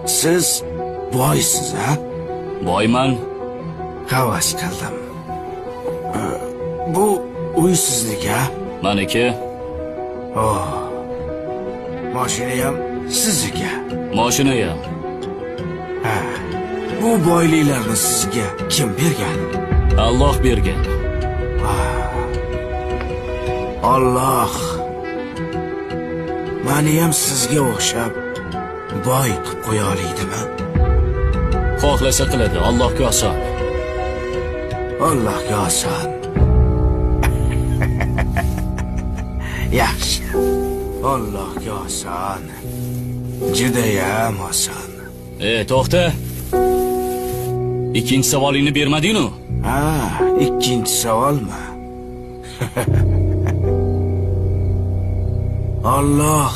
Siz boysiz, ha? Boyman. Havas qildim. Bu uy sizlik, ha? Meniki. Oh. Mashina ham sizniki. Mashina ham. Ha. Bu boyliklarni sizga kim bergan? Alloh bergan. Alloh meni ham sizga o'xshab boy qilib qo'ya olaydimi? Xohlasa qiladi, Allohga oson. Allohga oson. Yaxshi. Allohga oson. Judayam oson. To'xta. Ikkinchi savolingni bermading-ku? Ha, ikkinchi savolmi? Alloh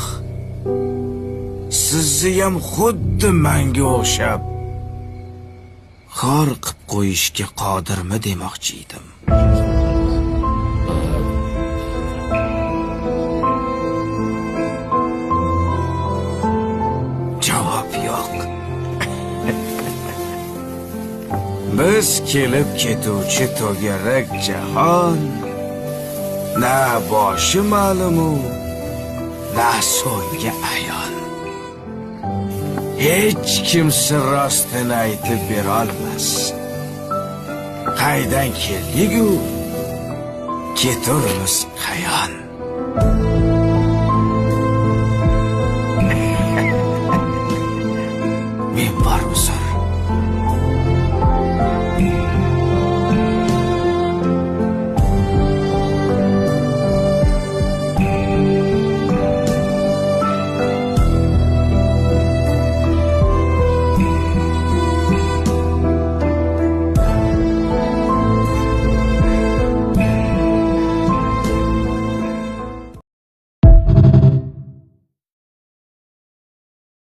sizni ham xuddi menga o'xshab xor qilib qo'yishga qodirmi demoqchi edim. Javob yo'q. Biz kelib ketuvchi to'garak jahon na boshi ma'lumu, na so'nggi ayon. Hech kimsa rostini aytib bera olmas. Qaydan keldik-u, keturmiz qayon. Men bormiz